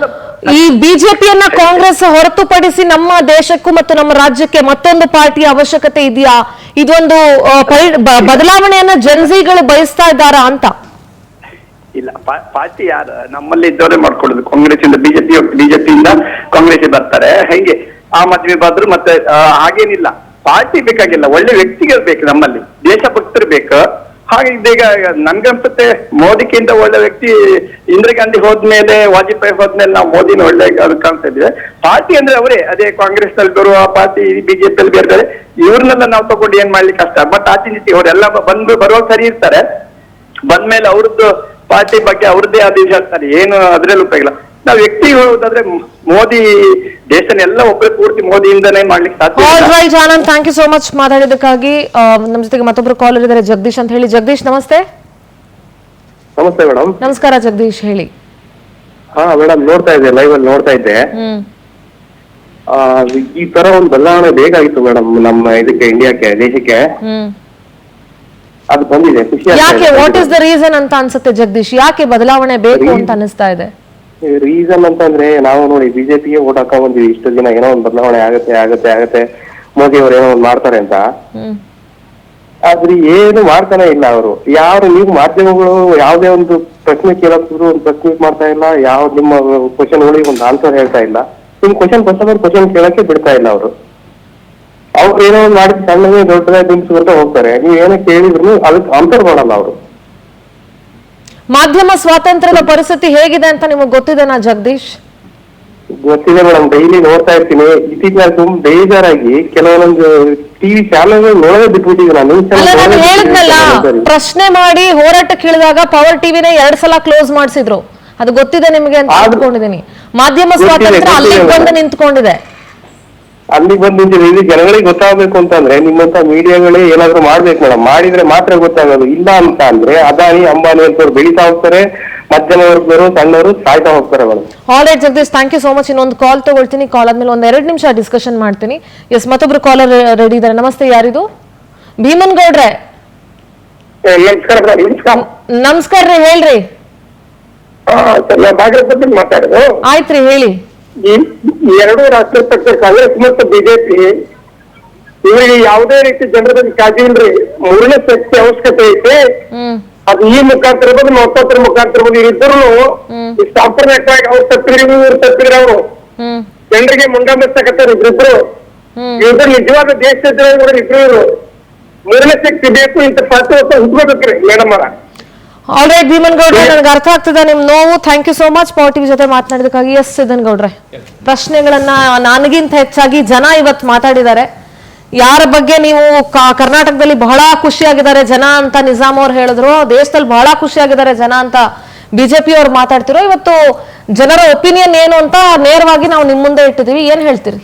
ಈ ಬಿಜೆಪಿಯನ್ನ ಕಾಂಗ್ರೆಸ್ ಹೊರತುಪಡಿಸಿ ನಮ್ಮ ದೇಶಕ್ಕೂ ಮತ್ತು ನಮ್ಮ ರಾಜ್ಯಕ್ಕೆ ಮತ್ತೊಂದು ಪಾರ್ಟಿಯ ಅವಶ್ಯಕತೆ ಇದೆಯಾ? ಇದೊಂದು ಬದಲಾವಣೆಯನ್ನ ಜನಜಿಗಳು ಬಯಸ್ತಾ ಇದ್ದಾರಾ ಅಂತ? ಇಲ್ಲ, ಪಾರ್ಟಿ ಯಾರು ನಮ್ಮಲ್ಲಿ ಇದ್ದವರೇ ಮಾಡ್ಕೊಳ್ಳೋದು. ಕಾಂಗ್ರೆಸ್ ಇಂದ ಬಿಜೆಪಿಯಿಂದ ಕಾಂಗ್ರೆಸ್ ಬರ್ತಾರೆ, ಹೆಂಗೆ ಆಮ್ ಆದ್ಮಿ ಬಂದ್ರು ಮತ್ತೆ ಹಾಗೇನಿಲ್ಲ. ಪಾರ್ಟಿ ಬೇಕಾಗಿಲ್ಲ, ಒಳ್ಳೆ ವ್ಯಕ್ತಿಗಳು ಬೇಕು ನಮ್ಮಲ್ಲಿ, ದೇಶಭಕ್ತರು ಬೇಕು. ಹಾಗೆ ಈಗ ನನ್ಗನ್ಸುತ್ತೆ ಮೋದಿಗಿಂತ ಒಳ್ಳೆ ವ್ಯಕ್ತಿ ಇಂದಿರಾ ಗಾಂಧಿ ಹೋದ್ಮೇಲೆ, ವಾಜಪೇಯಿ ಹೋದ್ಮೇಲೆ ನಾವು ಮೋದಿನ ಒಳ್ಳೆ ಕಾಣ್ತಾ ಇದ್ದೀವಿ. ಪಾರ್ಟಿ ಅಂದ್ರೆ ಅವರೇ, ಅದೇ ಕಾಂಗ್ರೆಸ್ ನಲ್ಲಿ ಬರುವ ಪಾರ್ಟಿ, ಬಿಜೆಪಿಯಲ್ಲಿ ಬೇರೆ ಬೇರೆ, ಇವ್ರನ್ನೆಲ್ಲ ನಾವು ತಗೊಂಡು ಏನ್ ಮಾಡ್ಲಿಕ್ಕೆ ಕಷ್ಟ. ಬಟ್ ಆಚೆ ನೀತಿ ಅವರೆಲ್ಲ ಬರುವಾಗ ಸರಿ ಇರ್ತಾರೆ. ಬಂದ್ಮೇಲೆ ಅವ್ರದ್ದು ಪಾರ್ಟಿ ಬಗ್ಗೆ ಅವ್ರದ್ದೇ ಆದೇಶ ಹೇಳ್ತಾರೆ, ಏನು ಅದ್ರಲ್ಲಿ ಉಪಯೋಗ. ನಾವು ವ್ಯಕ್ತಿ ಹೇಳುವುದಾದ್ರೆ ಮೋದಿ ದೇಶನೆಲ್ಲ ಒಬ್ಬರೇ ಪೂರ್ತಿ ಮೋದಿಯಿಂದನೇ ಮಾಡ್ಲಿಕ್ಕೆ ಸಾಧ್ಯ. Anand, thank you so much ಮಾತಾಡಿದ್ದಕ್ಕಾಗಿ. ನಮ್ಮ ಜೊತೆಗೆ ಮತ್ತೊಬ್ರು ಕಾಲರ್ ಇದ್ದಾರೆ, ಜಗದೀಶ್ ಅಂತ ಹೇಳಿ. ಜಗದೀಶ್ ನಮಸ್ತೆ. ನಮಸ್ತೆ ಮೇಡಮ್. ನಮಸ್ಕಾರ ಜಗದೀಶ್, ಹೇಳಿ. ಮೇಡಮ್, ನೋಡ್ತಾ ಇದ್ದೆ, ಲೈವ್ ಅಲ್ಲಿ ನೋಡ್ತಾ ಇದ್ದೆ. ಈ ತರ ಒಂದು ಬದಲಾವಣೆ ಬೇಕಾಗಿತ್ತು ಮೇಡಮ್ ನಮ್ಮ ಇದಕ್ಕೆ, ಇಂಡಿಯಾಕ್ಕೆ, ದೇಶಕ್ಕೆ. ಅದು ಬಂದಿದೆ, ಖುಷಿ. ಯಾಕೆ, ವಾಟ್ ಇಸ್ ದ ರೀಸನ್ ಅಂತ ಅನ್ಸುತ್ತೆ ಜಗದೀಶ್? ಯಾಕೆ ಬದಲಾವಣೆ ಬೇಕು ಅಂತ ಅನಿಸ್ತಾ ಇದೆ? ರೀಸನ್ ಅಂತಂದ್ರೆ ನಾವು ನೋಡಿ ಬಿಜೆಪಿಗೆ ಓಟ್ ಹಾಕೊಂಡ್ ಬಂದಿವಿ. ಇಷ್ಟು ದಿನ ಏನೋ ಒಂದು ಬದಲಾವಣೆ ಆಗತ್ತೆ ಮೋದಿ ಅವ್ರು ಏನೋ ಒಂದು ಮಾಡ್ತಾರೆ ಅಂತ. ಆದ್ರೆ ಏನು ಮಾಡ್ತಾನೆ ಇಲ್ಲ ಅವರು. ಯಾರು ನೀವು ಮಾಧ್ಯಮಗಳು ಯಾವ್ದೇ ಒಂದು ಪ್ರಶ್ನೆ ಕೇಳಕ್ಕಿದ್ರು ಒಂದು ಪ್ರಶ್ನೆ ಮಾಡ್ತಾ ಇಲ್ಲ. ನಿಮ್ಮ ಕ್ವಶನ್ಗಳಿಗೆ ಒಂದು ಆನ್ಸರ್ ಹೇಳ್ತಾ ಇಲ್ಲ. ನಿಮ್ ಕ್ವಶನ್ ಕೇಳಕ್ಕೆ ಬಿಡ್ತಾ ಇಲ್ಲ ಅವರು. ಅವ್ರು ಏನೋ ಒಂದು ಮಾಡಿ ಸಣ್ಣದೇ ದೊಡ್ಡದಾಗಿ ದಿಂಬಿಸ್ಕೊಂತ ಹೋಗ್ತಾರೆ. ನೀವು ಏನೋ ಕೇಳಿದ್ರು ಅದಕ್ಕೆ ಆನ್ಸರ್ ಮಾಡಲ್ಲ ಅವರು. ಮಾಧ್ಯಮ ಸ್ವಾತಂತ್ರ್ಯದ ಪರಿಸ್ಥಿತಿ ಹೇಗಿದೆ ಅಂತ ನಿಮಗೆ ಗೊತ್ತಿದೆನಾ ಜಗದೀಶ್? ಗೊತ್ತಿದೆ ಮೇಡಮ್, ಡೈಲಿ ನೋಡ್ತಾ ಇರ್ತೀನಿ. ಇತ್ತೀಚಿನ ತುಂಬ ಬೇಜಾರಾಗಿ ಕೆಲವೊಂದು ಟಿವಿ ಚಾನೆಲ್ ನೋಡೋದೇ ಬಿಟ್ಬಿಟ್ಟಿದ್ದೆ ನಾನು. ಹೇಳಿದ್ನಲ್ಲ, ಪ್ರಶ್ನೆ ಮಾಡಿ ಹೋರಾಟಕ್ಕೆ ಇಳಿದಾಗ ಪವರ್ ಟಿವಿನ 2 ಸಲ ಕ್ಲೋಸ್ ಮಾಡಿಸಿದ್ರು. ಅದು ಗೊತ್ತಿದೆ ನಿಮಗೆ ಅಂತ ಅನ್ಕೊಂಡಿದ್ದೀನಿ. ಮಾಧ್ಯಮ ಸ್ವಾತಂತ್ರ್ಯ ಅಲ್ಲಿಗೆ ಬಂದು ನಿಂತ್ಕೊಂಡಿದೆ. ಅಲ್ಲಿಗೆ ಬಂದು ನಿಂತಿದೆ. ಜನಗಳಿಗೆ ಗೊತ್ತಾಗಬೇಕು ಅಂತಂದ್ರೆ ನಿಮ್ಮಂತ ಮೀಡಿಯಾಗಳೇ ಏನಾದ್ರು ಮಾಡ್ಬೇಕು ಮೇಡಮ್. ಮಾಡಿದ್ರೆ ಮಾತ್ರ ಗೊತ್ತಾಗೋದು. ಇಲ್ಲ ಅಂತ ಅಂದ್ರೆ ಅದಾನಿ ಅಂಬಾನಿ ಅಂತವ್ರು ಬೆಳೀತಾ ಹೋಗ್ತಾರೆ, ಮಧ್ಯಮ ವರ್ಗದವರು ಸಣ್ಣವರು ಸಾಯ್ತಾ ಹೋಗ್ತಾರೆ madam. All right Jagadish, thank you so much. ಇನ್ನೊಂದು ಕಾಲ್ ತಗೊಳ್ತೀನಿ. ಕಾಲ್ ಆದ್ಮೇಲೆ 1-2 ನಿಮಿಷ ಡಿಸ್ಕಷನ್ ಮಾಡ್ತೀನಿ. ಎಸ್, ಮತ್ತೊಬ್ರು ಕಾಲರ್ ರೆಡಿ ಇದ್ದಾರೆ. ನಮಸ್ತೆ, ಯಾರಿದು? ಭೀಮನ್ ಗೌಡ್ರೆ. ನಮಸ್ಕಾರ ರೀ, ಹೇಳ್ರಿ. ಮಾತಾಡೋದು. ಆಯ್ತ್ರಿ, ಹೇಳಿ. ಈ ಎರಡು ರಾಷ್ಟ್ರೀಯ ಪಕ್ಷ ಕಾಂಗ್ರೆಸ್ ಮತ್ತು ಬಿಜೆಪಿ ಇವರಿಗೆ ಯಾವುದೇ ರೀತಿ ಜನರ ಬಗ್ಗೆ ಕಾಳಜಿ ಇಲ್ರಿ. ಮೂರನೇ ಶಕ್ತಿ ಅವಶ್ಯಕತೆ ಐತಿ. ಅದು ಈ ಮುಖಾಂತರ ಇರ್ಬೋದು, ಮತ್ತೊಬ್ಬರ ಮುಖಾಂತರ ಇರ್ಬೋದು. ಇಬ್ಬರು ಈ ಸಾಂಪ್ರದಾಯಿಕವಾಗಿ ಅವ್ರು ತಪ್ಪಿದ್ರಿ, ಇವ್ರು ತಪ್ಪಿದ್ರಿ. ಅವರು ಜನರಿಗೆ ಮುಂಡಾಮಿಸ್ತಕತ್ತಾರ ಇಬ್ರಿಬ್ರು. ಇವ್ರು ನಿಜವಾದ ದೇಶದ ಇಬ್ರು. ಮೂರನೇ ಶಕ್ತಿ ಬೇಕು, ಇಂತ ಪಾರ್ಟಿ ಹುಡ್ಕೋಬೇಕ್ರಿ ಮೇಡಮ್ ಅವರ. ಆಲ್ರೈಟ್ ಭೀಮನ್ ಗೌಡ್ರೆ, ನನಗೆ ಅರ್ಥ ಆಗ್ತದೆ ನಿಮ್ ನೋವು. Thank you so much power TV ಜೊತೆ ಮಾತನಾಡಿದಕ್ಕಾಗಿ. ಎಸ್ ಸಿದ್ದನ್ ಗೌಡ್ರೆ, ಪ್ರಶ್ನೆಗಳನ್ನ ನನಗಿಂತ ಹೆಚ್ಚಾಗಿ ಜನ ಇವತ್ತು ಮಾತಾಡಿದ್ದಾರೆ. ಯಾರ ಬಗ್ಗೆ ನೀವು ಕರ್ನಾಟಕದಲ್ಲಿ ಬಹಳ ಖುಷಿಯಾಗಿದ್ದಾರೆ ಜನ ಅಂತ ನಿಜಾಮ್ ಅವ್ರು ಹೇಳಿದ್ರು, ದೇಶದಲ್ಲಿ ಬಹಳ ಖುಷಿಯಾಗಿದ್ದಾರೆ ಜನ ಅಂತ ಬಿಜೆಪಿ ಅವ್ರು ಮಾತಾಡ್ತಿರೋ, ಇವತ್ತು ಜನರ ಒಪಿನಿಯನ್ ಏನು ಅಂತ ನೇರವಾಗಿ ನಾವು ನಿಮ್ ಮುಂದೆ ಇಟ್ಟಿದೀವಿ. ಏನ್ ಹೇಳ್ತೀರಿ?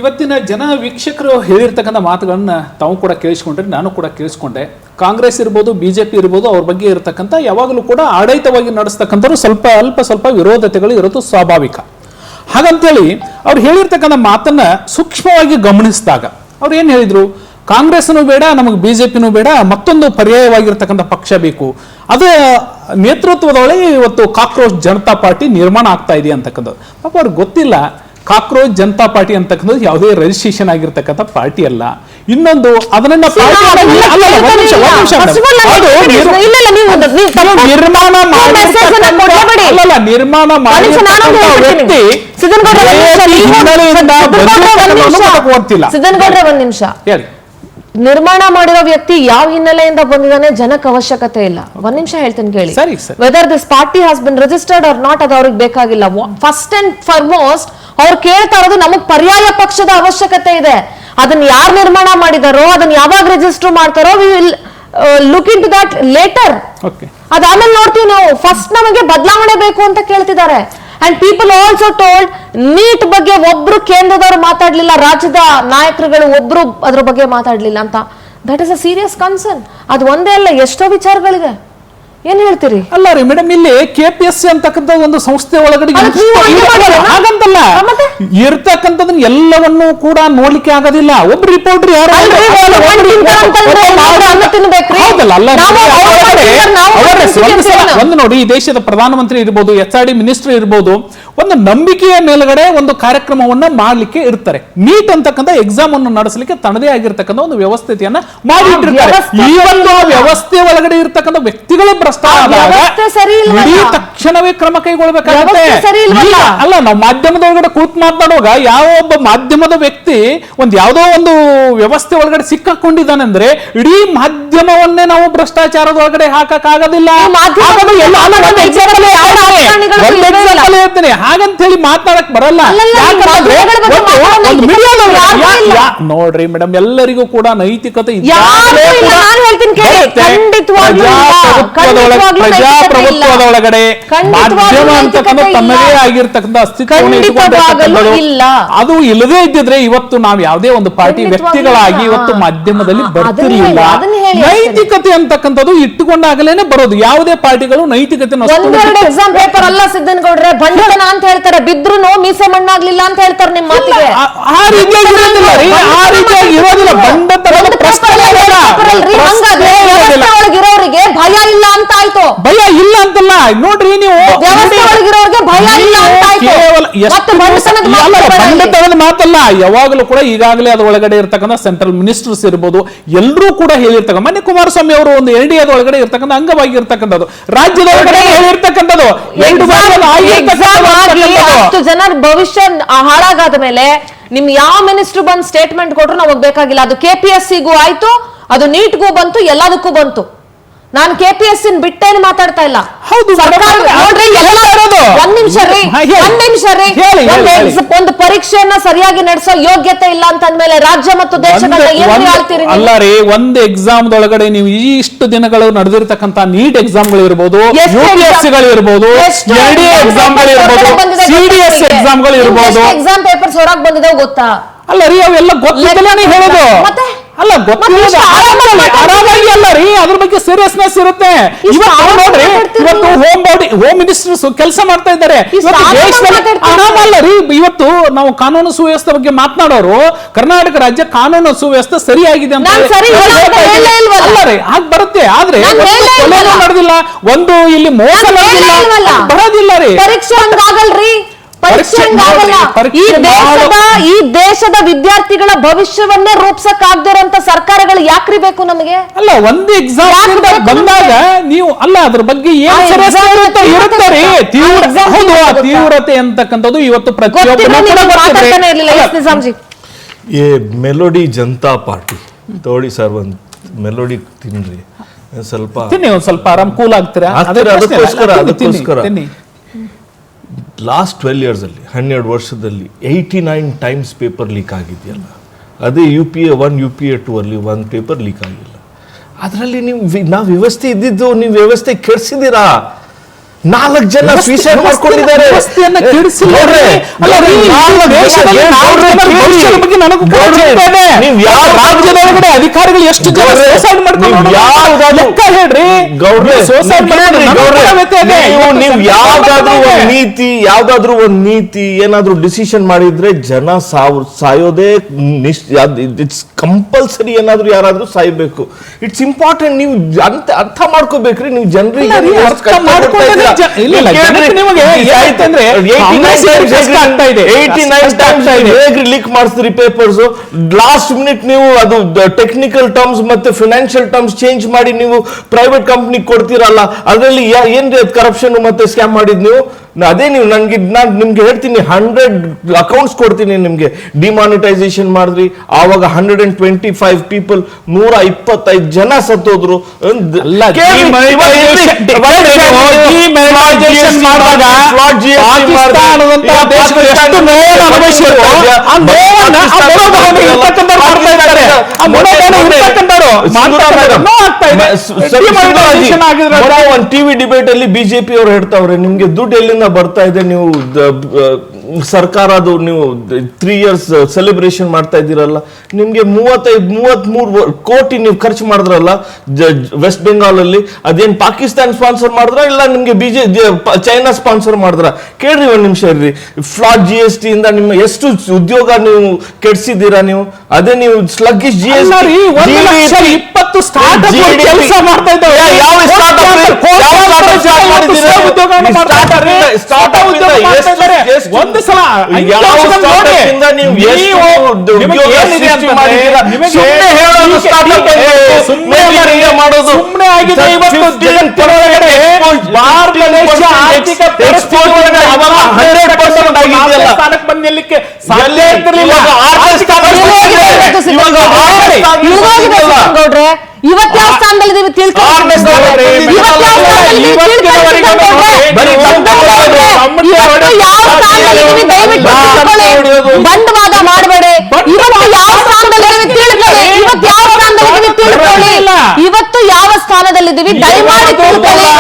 ಇವತ್ತಿನ ಜನ ವೀಕ್ಷಕರು ಹೇಳಿರ್ತಕ್ಕಂಥ ಮಾತುಗಳನ್ನ ತಾವು ಕೂಡ ಕೇಳಿಸ್ಕೊಂಡ್ರೆ, ನಾನು ಕೂಡ ಕೇಳಿಸ್ಕೊಂಡೆ. ಕಾಂಗ್ರೆಸ್ ಇರ್ಬೋದು, ಬಿಜೆಪಿ ಇರ್ಬೋದು, ಅವ್ರ ಬಗ್ಗೆ ಇರತಕ್ಕಂಥ ಯಾವಾಗಲೂ ಕೂಡ ಆಡಳಿತವಾಗಿ ನಡೆಸ್ತಕ್ಕಂಥವ್ರು ಸ್ವಲ್ಪ ವಿರೋಧತೆಗಳು ಇರೋದು ಸ್ವಾಭಾವಿಕ. ಹಾಗಂತೇಳಿ ಅವ್ರು ಹೇಳಿರ್ತಕ್ಕಂಥ ಮಾತನ್ನ ಸೂಕ್ಷ್ಮವಾಗಿ ಗಮನಿಸಿದಾಗ ಅವ್ರು ಏನ್ ಹೇಳಿದ್ರು, ಕಾಂಗ್ರೆಸ್ನು ಬೇಡ, ನಮಗೆ ಬಿಜೆಪಿನೂ ಬೇಡ, ಮತ್ತೊಂದು ಪರ್ಯಾಯವಾಗಿರ್ತಕ್ಕಂಥ ಪಕ್ಷ ಬೇಕು. ಅದೇ ನೇತೃತ್ವದೊಳಗೆ ಇವತ್ತು ಕಾಕ್ರೋಚ್ ಜನತಾ ಪಾರ್ಟಿ ನಿರ್ಮಾಣ ಆಗ್ತಾ ಇದೆ ಅಂತಕ್ಕಂಥದ್ದು. ಪಾಪ ಅವ್ರಿಗೆ ಗೊತ್ತಿಲ್ಲ, ಕಾಕ್ರೋಚ್ ಜನತಾ ಪಾರ್ಟಿ ಅಂತಕ್ಕಂಥದ್ದು ಯಾವುದೇ ರಿಜಿಸ್ಟ್ರೇಷನ್ ಆಗಿರ್ತಕ್ಕಂಥ ಪಾರ್ಟಿ ಅಲ್ಲ. ಇನ್ನೊಂದು ಅದನ್ನ ನಿರ್ಮಾಣ ಮಾಡಿ ಒಂದ್ ನಿಮಿಷ, ನಿರ್ಮಾಣ ಮಾಡಿರೋ ವ್ಯಕ್ತಿ ಯಾವ ಹಿನ್ನೆಲೆಯಿಂದ ಬಂದಿದ್ದಾನೆ ಜನಕ್ಕೆ ಅವಶ್ಯಕತೆ ಇಲ್ಲ. ಒಂದ್ ನಿಮಿಷ ಹೇಳ್ತೀನಿ ಕೇಳಿ. Whether this party has been registered or not ಅದು ಅವ್ರಿಗೆ ಬೇಕಾಗಿಲ್ಲ. ಫಸ್ಟ್ ಅಂಡ್ ಫಾರ್ಮೋಸ್ಟ್ ಅವ್ರು ಕೇಳ್ತಾ ಇರೋದು ನಮಗ್ ಪರ್ಯಾಯ ಪಕ್ಷದ ಅವಶ್ಯಕತೆ ಇದೆ. ಅದನ್ನ ಯಾರು ನಿರ್ಮಾಣ ಮಾಡಿದಾರೋ, ಅದನ್ನ ಯಾವಾಗ ರಿಜಿಸ್ಟರ್ ಮಾಡ್ತಾರೋ, we will look into that later. ಅದಾದ್ಮೇಲೆ ನೋಡ್ತೀವಿ ನಾವು. ಫಸ್ಟ್ ನಮಗೆ ಬದಲಾವಣೆ ಬೇಕು ಅಂತ ಕೇಳ್ತಿದ್ದಾರೆ. And people also told NEET ಬಗ್ಗೆ ಒಬ್ರು ಕೇಂದ್ರದವರು ಮಾತಾಡ್ಲಿಲ್ಲ, ರಾಜ್ಯದ ನಾಯಕರುಗಳು ಒಬ್ರು ಅದ್ರ ಬಗ್ಗೆ ಮಾತಾಡ್ಲಿಲ್ಲ ಅಂತ. That is a serious concern. ಅದು ಒಂದೇ ಅಲ್ಲ, ಎಷ್ಟೋ ವಿಚಾರಗಳಿದೆ. ಏನ್ ಹೇಳ್ತೀರಿ? ಅಲ್ಲ ರೀ ಮೇಡಮ್, ಇಲ್ಲಿ KPSC ಅಂತಕ್ಕಂಥ ಒಂದು ಸಂಸ್ಥೆ ಒಳಗಡೆ ಹಾಗಂತಲ್ಲ, ಇರ್ತಕ್ಕಂಥದನ್ನ ಎಲ್ಲವನ್ನೂ ಕೂಡ ನೋಡ್ಲಿಕ್ಕೆ ಆಗೋದಿಲ್ಲ. ಒಬ್ರು ರಿಪೋರ್ಟರ್ ಯಾರು ಒಂದು ನೋಡಿ, ಈ ದೇಶದ ಪ್ರಧಾನಮಂತ್ರಿ ಇರ್ಬೋದು, HRD ಮಿನಿಸ್ಟರ್ ಇರ್ಬೋದು, ಒಂದು ನಂಬಿಕೆಯ ಮೇಲ್ಗಡೆ ಒಂದು ಕಾರ್ಯಕ್ರಮವನ್ನ ಮಾಡ್ಲಿಕ್ಕೆ ಇರ್ತಾರೆ. ನೀಟ್ ಅಂತಕ್ಕಂಥ ಎಕ್ಸಾಮ್ ಅನ್ನು ನಡೆಸಲಿಕ್ಕೆ ತನ್ನದೇ ಆಗಿರ್ತಕ್ಕಂಥ ಒಂದು ವ್ಯವಸ್ಥೆಯನ್ನ ಮಾಡಿಟ್ಟಿರ್ತಾರೆ. ಈ ಒಂದು ವ್ಯವಸ್ಥೆ ಒಳಗಡೆ ಇರ್ತಕ್ಕಂಥ ವ್ಯಕ್ತಿಗಳೇ ತಕ್ಷಣವೇ ಕ್ರಮ ಕೈಗೊಳ್ಳಬೇಕಾಗುತ್ತೆ. ಅಲ್ಲ, ನಾವು ಮಾಧ್ಯಮದೊಳಗಡೆ ಕೂತ್ ಮಾತನಾಡುವಾಗ ಯಾವ ಒಬ್ಬ ಮಾಧ್ಯಮದ ವ್ಯಕ್ತಿ ಯಾವ್ದೋ ಒಂದು ವ್ಯವಸ್ಥೆ ಒಳಗಡೆ ಸಿಕ್ಕಾಕೊಂಡಿದ್ದಾನೆ ಅಂದ್ರೆ ಇಡೀ ಮಾಧ್ಯಮವನ್ನೇ ನಾವು ಭ್ರಷ್ಟಾಚಾರದ ಒಳಗಡೆ ಹಾಕಕ್ಕಾಗೋದಿಲ್ಲ. ಹಾಗಂತ ಹೇಳಿ ಮಾತನಾಡಕ್ ಬರಲ್ಲ. ನೋಡ್ರಿ ಮೇಡಮ್, ಎಲ್ಲರಿಗೂ ಕೂಡ ನೈತಿಕತೆ ಪ್ರಜಾಪ್ರಭುತ್ವದ ಒಳಗಡೆ ಮಾಧ್ಯಮ ಅಂತಕ್ಕಂಥ ತನ್ನದೇ ಆಗಿರ್ತಕ್ಕಂಥ ಅಸ್ತಿತ್ವ ಅದು ಇಲ್ಲದೇ ಇದ್ದಿದ್ರೆ ಇವತ್ತು ನಾವು ಯಾವುದೇ ಒಂದು ಪಾರ್ಟಿ ವ್ಯಕ್ತಿಗಳಾಗಿ ಇವತ್ತು ಮಾಧ್ಯಮದಲ್ಲಿ ಬರ್ತಿರ್ಲಿಲ್ಲ. ನೈತಿಕತೆ ಅಂತಕ್ಕಂಥದ್ದು ಇಟ್ಟುಕೊಂಡಾಗಲೇನೆ ಬರೋದು. ಯಾವುದೇ ಪಾರ್ಟಿಗಳು ನೈತಿಕತೆ ಎಕ್ಸಾಮ್ ಪೇಪರ್ ಅಲ್ಲ ಸಿದ್ದನ್ ಗೌಡ್ರೆ, ಬಂಡತನ ಅಂತ ಹೇಳ್ತಾರೆ. ಬಿದ್ರು ಮೀಸೆ ಮಣ್ಣಾಗ್ಲಿಲ್ಲ ಅಂತ ಹೇಳ್ತಾರೆ ನಿಮ್ಮ ಮಾತಿಗೆ. ಆ ರೀತಿಯಾಗಿ ಇರೋದಿಲ್ಲ. ಬಂಡತನದ ಪ್ರಶ್ನೆ ಒಳಗಿರೋರಿಗೆ ಭಯ ಇಲ್ಲ ಅಂತ ಆಯ್ತು. ಭಯ ಇಲ್ಲ ಅಂತಲ್ಲ, ನೋಡ್ರಿ ನೀವು ವ್ಯವಸ್ಥೆ ಒಳಗಿರೋರಿಗೆ ಭಯ ಇಲ್ಲ ಅಂತ ಆಯ್ತು. ಬಂಡತನದ ಮಾತಲ್ಲ, ಯಾವಾಗಲೂ ಕೂಡ ಈಗಾಗಲೇ ಅದ್ರ ಒಳಗಡೆ ಇರ್ತಕ್ಕಂಥ ಸೆಂಟ್ರಲ್ ಮಿನಿಸ್ಟರ್ಸ್ ಇರ್ಬೋದು, ಎಲ್ಲರೂ ಕೂಡ ಹೇಳಿರ್ತಕ್ಕಂಥ ಮೊನ್ನೆ ಕುಮಾರಸ್ವಾಮಿ ಅವರು ಒಂದು NDA ಒಳಗಡೆ ಇರ್ತಕ್ಕಂಥ ಅಂಗವಾಗಿ ಇರ್ತಕ್ಕಂಥದ್ದು, ರಾಜ್ಯದ ಒಳಗಡೆ ಹೇಳಿರ್ತಕ್ಕಂಥದ್ದು. 10 ಜನರ ಭವಿಷ್ಯ ಹಾಳಾಗಾದ ಮೇಲೆ ನಿಮ್ ಯಾವ ಮಿನಿಸ್ಟರ್ ಬಂದ್ ಸ್ಟೇಟ್ಮೆಂಟ್ ಕೊಟ್ರು ನಮಗ್ ಬೇಕಾಗಿಲ್ಲ. ಅದು KPSCಗೂ ಆಯ್ತು, ಅದು ನೀಟ್ಗೂ ಬಂತು, ಎಲ್ಲದಕ್ಕೂ ಬಂತು. ನಾನು KPSC ಬಿಟ್ಟೇನು ಮಾತಾಡ್ತಾ ಇಲ್ಲ. ಒಂದು ಪರೀಕ್ಷೆಯನ್ನ ಸರಿಯಾಗಿ ನಡೆಸೋ ಯೋಗ್ಯತೆ ಇಲ್ಲ ಅಂತ ಅಂದ್ಮೇಲೆ ರಾಜ್ಯ ಮತ್ತು ದೇಶಗಳ ಅಲ್ಲ ರೀ, ಒಂದು ಎಕ್ಸಾಮ್ ಒಳಗಡೆ ನೀವು ಇಷ್ಟು ದಿನಗಳು ನಡೆದಿರ್ತಕ್ಕಂಥ ನೀಟ್ ಎಕ್ಸಾಮ್ಗಳು ಇರ್ಬೋದು, UPSCಗಳು ಇರ್ಬೋದು, NDA ಎಕ್ಸಾಮ್ಗಳು ಇರ್ಬೋದು, CDS ಎಕ್ಸಾಮ್ಗಳು ಇರ್ಬೋದು, ಎಕ್ಸಾಮ್ ಪೇಪರ್ಸ್ ಹೊರಗೆ ಬಂದಿದೆ ಗೊತ್ತಾ? ಅಲ್ಲ ರೀ, ಅವೆಲ್ಲ ಗೊತ್ತಿಲ್ಲನೇ ಹೇಳೋದು. ಅಲ್ಲ, ಆರಾಮಾಗಿ ಅಲ್ಲ ರೀ, ಅದ್ರ ಬಗ್ಗೆ ಸೀರಿಯಸ್ನೆಸ್ ಇರುತ್ತೆ. ನೋಡ್ರಿ, ಇವತ್ತು ಹೋಮ್ ಮಿನಿಸ್ಟರ್ಸ್ ಕೆಲಸ ಮಾಡ್ತಾ ಇದ್ದಾರೆ. ಆರಾಮಲ್ಲ ರೀ, ಇವತ್ತು ನಾವು ಕಾನೂನು ಸುವ್ಯವಸ್ಥೆ ಬಗ್ಗೆ ಮಾತನಾಡೋರು ಕರ್ನಾಟಕ ರಾಜ್ಯ ಕಾನೂನು ಸುವ್ಯವಸ್ಥೆ ಸರಿಯಾಗಿದೆ ಅಂತ ಅಲ್ಲ ರೀ, ಹಾಗೆ ಬರುತ್ತೆ. ಆದ್ರೆ ನಡೆದಿಲ್ಲ, ಒಂದು ಇಲ್ಲಿ ಮೋಸ ಬರೋದಿಲ್ಲ ರೀ. ಪರೀಕ್ಷೆ ಆಗಲ್ರಿ, ಪರೀಕ್ಷೆ ಹಂಗಾಗಲ್ಲ. ಈ ದೇಶದ ವಿದ್ಯಾರ್ಥಿಗಳ ಭವಿಷ್ಯವನ್ನೇ ರೂಪಿಸಕ್ ಆಗದಿರೋಂತ ಸರ್ಕಾರಗಳು ಯಾಕ್ರಿ ಬೇಕು ನಮಗೆ? ಅಲ್ಲ, ಒಂದು ಎಕ್ಸಾಮ್ ಯಾಕ್ ಬೇಕು ಬಂದಾಗ ನೀವು ಅಲ್ಲ ಅದ್ರ ಬಗ್ಗೆ ಏನ್ ಇರುತ್ತಾರೆ ತೀವ್ರತೆ ಅಂತಕ್ಕಂಥದ್ದು ಇವತ್ತು ಮಾತಾಡ್ತಾನೆ ಇರ್ಲಿಲ್ಲ. ಎಸ್ ನಿಜಾಮ್ಜಿ, ये मेलोडी जनता पार्टी ತೋಡಿ ಸರ್, ಒಂದು ಮೆಲೋಡಿ ತಿನ್ರಿ ಸ್ವಲ್ಪ, ತಿನ್ನಿ, ಒಂದ್ ಸ್ವಲ್ಪ ಆರಾಮ್ ಕೂಲ್ ಆಗ್ತೀರಾ. ಅದಕ್ಕೋಸ್ಕರ ಲಾಸ್ಟ್ 12 years ಅಲ್ಲಿ 12 ವರ್ಷದಲ್ಲಿ 89 times ಪೇಪರ್ ಲೀಕ್ ಆಗಿದೆಯಲ್ಲ, ಅದೇ UPA 1 UPA 2 ಅಲ್ಲಿ ಒಂದು ಪೇಪರ್ ಲೀಕ್ ಆಗಿಲ್ಲ. ಅದರಲ್ಲಿ ನಾವು ವ್ಯವಸ್ಥೆ ಇದ್ದಿದ್ದು, ನೀವು ವ್ಯವಸ್ಥೆ ಕೆಡಿಸಿದ್ದೀರಾ. 4 ಜನ ಸೂಸೈಡ್ ಮಾಡ್ಕೊಂಡಿದ್ದಾರೆ. ಅಧಿಕಾರಿಗಳು ಎಷ್ಟು ಜನ ಸೂಸೈಡ್ ಮಾಡ್ಕೊಂಡು ಯಾವ್ದಾದ್ರು ಒಂದು ನೀತಿ ಏನಾದ್ರೂ ಡಿಸಿಷನ್ ಮಾಡಿದ್ರೆ ಜನ ಸಾಯೋದೇ ಇಟ್ಸ್ ಕಂಪಲ್ಸರಿ. ಏನಾದ್ರೂ ಯಾರಾದ್ರೂ ಸಾಯ್ಬೇಕು. It's important. ನೀವು ಅರ್ಥ ಮಾಡ್ಕೋಬೇಕ್ರಿ. ನೀವು ಜನರಿಗೆ ಲೀಕ್ ಮಾಡಿಸ್ತೀರಿ ಪೇಪರ್ಸ್. ಲಾಸ್ಟ್ ಮಿನಿಟ್ ನೀವು ಅದು ಟೆಕ್ನಿಕಲ್ ಟರ್ಮ್ಸ್ ಮತ್ತೆ ಫಿನಾನ್ಷಿಯಲ್ ಟರ್ಮ್ಸ್ ಚೇಂಜ್ ಮಾಡಿ ನೀವು ಪ್ರೈವೇಟ್ ಕಂಪ್ನಿ ಕೊಡ್ತೀರಲ್ಲ, ಅದರಲ್ಲಿ ಏನ್ ಕರಪ್ಷನ್ ಮತ್ತೆ ಸ್ಕ್ಯಾಮ್ ಮಾಡಿದ್ ನೀವು. ಅದೇ ನೀವು ನಾನು ನಿಮ್ಗೆ ಹೇಳ್ತೀನಿ, 100 ಅಕೌಂಟ್ಸ್ ಕೊಡ್ತೀನಿ ನಿಮ್ಗೆ. ಡಿಮಾನಿಟೈಸೇಷನ್ ಮಾಡಿದ್ರಿ, ಆವಾಗ 125 ಪೀಪಲ್ 125 ಜನ ಸತ್ತೋದ್ರು. ಒಂದು ಟಿವಿ ಡಿಬೇಟ್ ಅಲ್ಲಿ ಬಿಜೆಪಿ ಅವರು ಹೇಳ್ತಾವ್ರೆ, ನಿಮ್ಗೆ ದುಡ್ಡು ಎಲ್ಲಿಂದ ಬರ್ತಾ ಇದೆ? ನೀವು ಸರ್ಕಾರದು ನೀವು 3 years ಸೆಲೆಬ್ರೇಷನ್ ಮಾಡ್ತಾ ಇದ್ದೀರಲ್ಲ, ನಿಮ್ಗೆ 33 ಕೋಟಿ ನೀವು ಖರ್ಚು ಮಾಡಿದ್ರಲ್ಲ ವೆಸ್ಟ್ ಬೆಂಗಾಲ್ ಅಲ್ಲಿ. ಅದೇನ್ ಪಾಕಿಸ್ತಾನ್ ಸ್ಪಾನ್ಸರ್ ಮಾಡಿದ್ರ ಇಲ್ಲ ನಿಮ್ಗೆ ಚೈನಾ ಸ್ಪಾನ್ಸರ್ ಮಾಡಿದ್ರ? ಕೇಳ್ರಿ ಒಂದ್ ನಿಮಿಷ ಇರ್ರಿ. ಫ್ಲಾಟ್ GST ಇಂದ ನಿಮ್ಮ ಎಷ್ಟು ಉದ್ಯೋಗ ನೀವು ಕೆಡ್ಸಿದ್ದೀರಾ ನೀವು. ಅದೇ ನೀವು ಸ್ಲಗ್ಗಿಶ್ GST 20 ಸ್ಟಾರ್ಟ್ಅಪ್ ಕೆಲಸ ಮಾಡ್ತಾ ಇದ್ದಾವೆ. ಯಾವ ಒಂದು ಸಲ ಸುಮ್ಮನೆ ಆಗಿದೆ. ಸ್ಥಾನಕ್ಕೆ ಬಂದಿರ್ಲಿಕ್ಕೆ ಸಾಧ್ಯ ಇರ್ತಿರ್ಲಿಲ್ಲ. ಗೌಡ್ರೆ, ಇವತ್ತು ಯಾವ ಸ್ಥಾನದಲ್ಲಿ ತಿಳ್ಕೊಂಡು ಬಂಡವಾದ ಮಾಡಬೇಡಿ. ಇವತ್ತು ಯಾವ ಸ್ಥಾನದಲ್ಲಿ ತಿಳ್ಕೊಳ್ಳಿ. ಇವತ್ತು ಯಾವ ಸ್ಥಾನದಲ್ಲಿ ತಿಳ್ಕೊಳ್ಳಿ. ಇವತ್ತು ಯಾವ ಸ್ಥಾನದಲ್ಲಿದ್ದೀವಿ ದಯಮಾಡಿ ತಿಳ್ಕೊಳ್ಳಿ.